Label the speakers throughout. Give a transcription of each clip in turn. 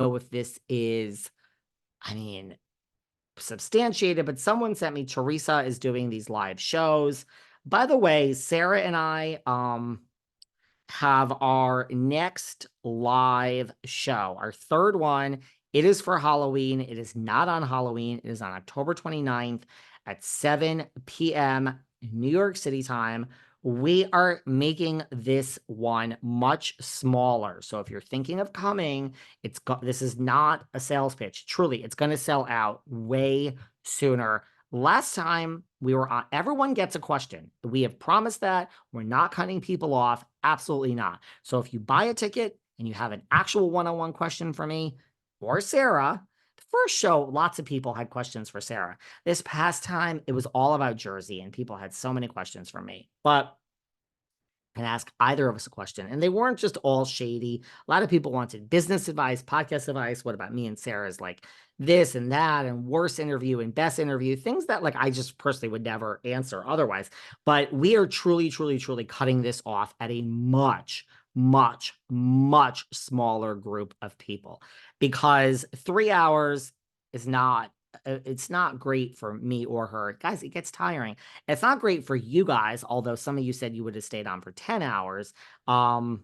Speaker 1: know if this is, I mean, substantiated, but someone sent me Teresa is doing these live shows. By the way, Sarah and I have our next live show, our third one. It is for Halloween. It is not on Halloween. It is on October 29th at 7 p.m. New York City time. We are making this one much smaller. So if you're thinking of coming, this is not a sales pitch. Truly, it's going to sell out way sooner. Last time we were on, everyone gets a question. We have promised that. We're not cutting people off. Absolutely not. So if you buy a ticket and you have an actual one-on-one question for me or Sarah, the first show, lots of people had questions for Sarah. This past time, it was all about Jersey, and people had so many questions for me. But and ask either of us a question. And they weren't just all shady. A lot of people wanted business advice, podcast advice. What about me and Sarah's like this and that, and worst interview and best interview, things that like I just personally would never answer otherwise. But we are truly, truly, truly cutting this off at a much, much, much smaller group of people, because 3 hours is not it's not great for me or her. Guys, it gets tiring. It's not great for you guys, although some of you said you would have stayed on for 10 hours. So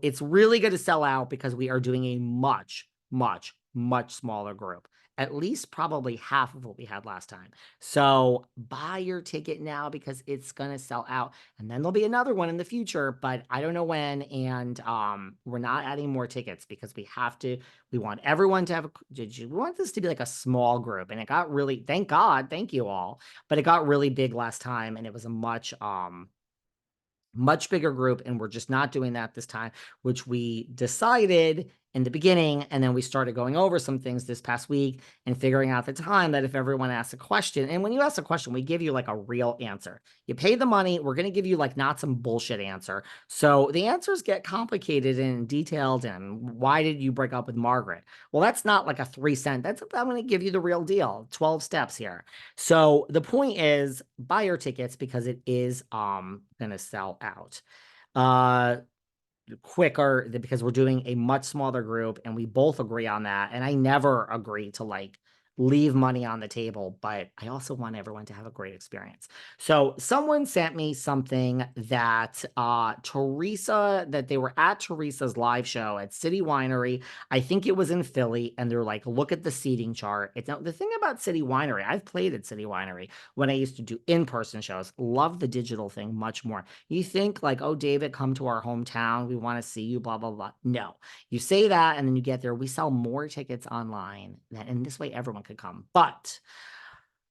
Speaker 1: it's really going to sell out because we are doing a much, much, much smaller group. At least probably half of what we had last time. So buy your ticket now because it's going to sell out. And then there'll be another one in the future, but I don't know when. And we're not adding more tickets because we have to. We want everyone to have we want this to be like a small group. And it got really, thank God, thank you all. But it got really big last time, and it was a much bigger group, and we're just not doing that this time, which we decided in the beginning, and then we started going over some things this past week and figuring out the time that if everyone asks a question, and when you ask a question, we give you like a real answer. You pay the money, we're going to give you like not some bullshit answer. So the answers get complicated and detailed, and why did you break up with Margaret? Well, that's not like a 3 cent. I'm going to give you the real deal. 12 steps here. So the point is, buy your tickets because it is gonna sell out quicker, because we're doing a much smaller group, and we both agree on that. And I never agree to like leave money on the table, but I also want everyone to have a great experience. So someone sent me something that Teresa, that they were at Teresa's live show at City Winery. I think it was in Philly, and they're like, look at the seating chart. It's the thing about City Winery. I've played at City Winery when I used to do in-person shows. Love the digital thing much more. You think like, oh, David, come to our hometown. We want to see you, blah, blah, blah. No, you say that, and then you get there. We sell more tickets online, and this way everyone could come. But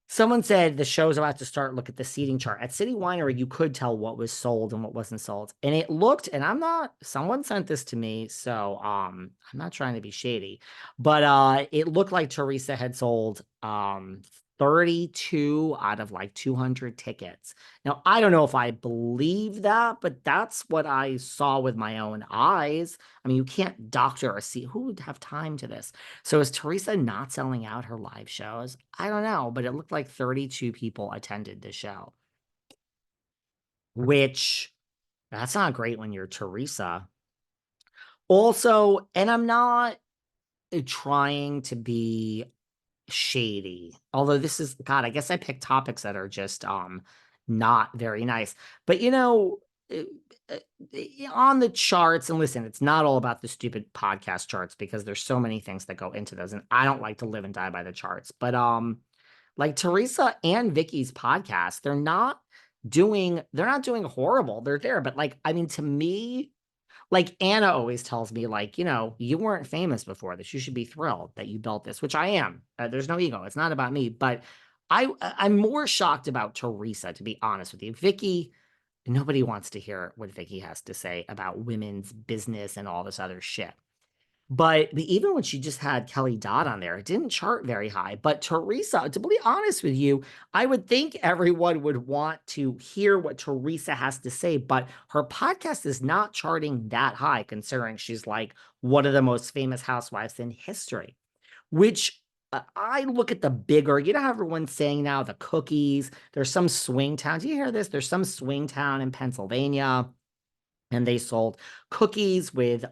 Speaker 1: someone said the show's about to start. Look at the seating chart. At City Winery, you could tell what was sold and what wasn't sold. And it looked, and someone sent this to me, so I'm not trying to be shady, but it looked like Teresa had sold 32 out of like 200 tickets. Now, I don't know if I believe that, but that's what I saw with my own eyes. I mean, you can't doctor or see. Who would have time to this? So is Teresa not selling out her live shows? I don't know, but it looked like 32 people attended the show, which that's not great when you're Teresa. Also, and I'm not trying to be shady, although this is, God, I guess I picked topics that are just not very nice. But uh, uh, on the charts, and listen, it's not all about the stupid podcast charts, because there's so many things that go into those, and I don't like to live and die by the charts. But like Teresa and Vicky's podcast, they're not doing horrible. They're there, but like, I mean, to me, like Anna always tells me, like, you weren't famous before this. You should be thrilled that you built this, which I am. There's no ego. It's not about me. But I'm more shocked about Teresa, to be honest with you. Vicky, nobody wants to hear what Vicky has to say about women's business and all this other shit. But even when she just had Kelly Dodd on there, it didn't chart very high. But Teresa, to be honest with you, I would think everyone would want to hear what Teresa has to say. But her podcast is not charting that high, considering she's like one of the most famous housewives in history. Which I look at the bigger, how everyone's saying now, the cookies. There's some swing town. Do you hear this? There's some swing town in Pennsylvania, and they sold cookies with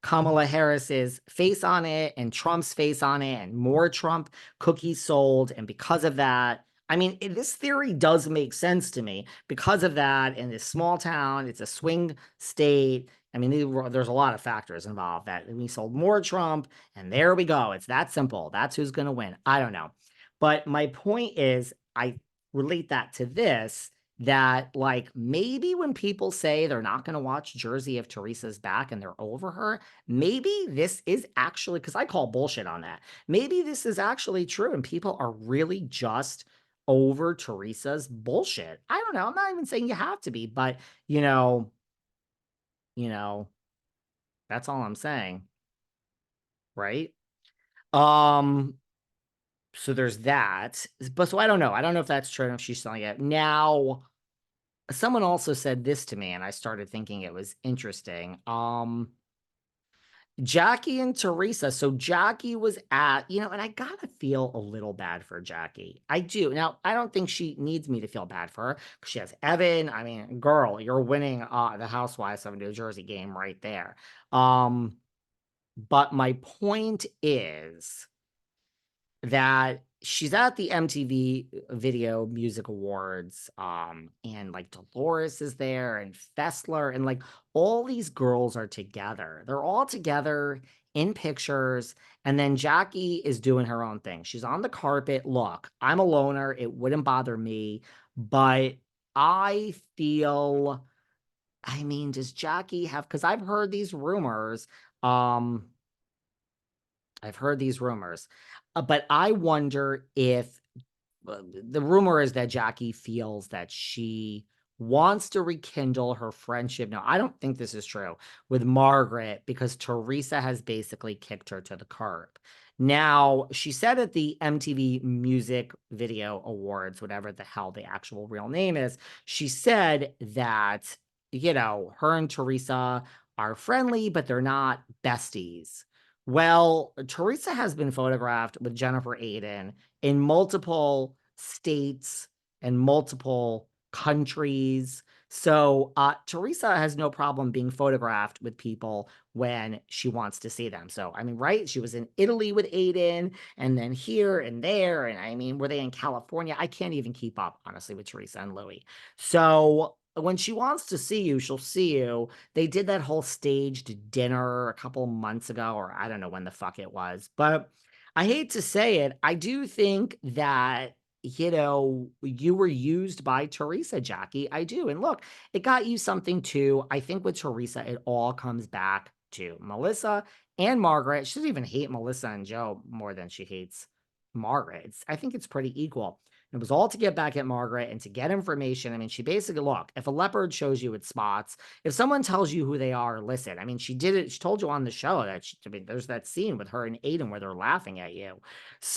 Speaker 1: Kamala Harris's face on it and Trump's face on it and more Trump cookies sold. And because of that, I mean, this theory does make sense to me. Because of that, in this small town, it's a swing state. I mean, there's a lot of factors involved that we sold more Trump, and there we go. It's that simple. That's who's going to win. I don't know. But my point is, I relate that to this, that like maybe when people say they're not going to watch Jersey if Teresa's back and they're over her, maybe this is actually, because I call bullshit on that. Maybe this is actually true and people are really just over Teresa's bullshit. I don't know. I'm not even saying you have to be, but you know, you know, that's all I'm saying, right? Um, so there's that. But so I don't know. I don't know if that's true, if she's selling it. Now, someone also said this to me, and I started thinking it was interesting. Jackie and Teresa. So Jackie was at, and I gotta feel a little bad for Jackie. I do. Now, I don't think she needs me to feel bad for her because she has Evan. I mean, girl, you're winning the Housewives of New Jersey game right there. But my point is that she's at the MTV Video Music Awards, and like Dolores is there and Fessler, and like all these girls are together. They're all together in pictures, and then Jackie is doing her own thing. She's on the carpet. Look, I'm a loner. It wouldn't bother me, but I feel, I mean, does Jackie have, because um, I've heard these rumors, but I wonder if the rumor is that Jackie feels that she wants to rekindle her friendship. Now, I don't think this is true with Margaret because Teresa has basically kicked her to the curb. Now, she said at the MTV Music Video Awards, whatever the hell the actual real name is, she said that, her and Teresa are friendly, but they're not besties. Well, Teresa has been photographed with Jennifer Aiden in multiple states and multiple countries. So Teresa has no problem being photographed with people when she wants to see them. So, I mean, right? She was in Italy with Aiden and then here and there. And I mean, were they in California? I can't even keep up, honestly, with Teresa and Louis. So when she wants to see you, she'll see you. They did that whole staged dinner a couple months ago, or I don't know when the fuck it was. But I hate to say it, I do think that, you were used by Teresa, Jackie. I do. And look, it got you something too. I think with Teresa, it all comes back to Melissa and Margaret. She doesn't even hate Melissa and Joe more than she hates Margaret. I think it's pretty equal. It was all to get back at Margaret and to get information. I mean, she basically, look, if a leopard shows you its spots, if someone tells you who they are, listen. I mean, she did it. She told you on the show that, I mean, there's that scene with her and Aiden where they're laughing at you. So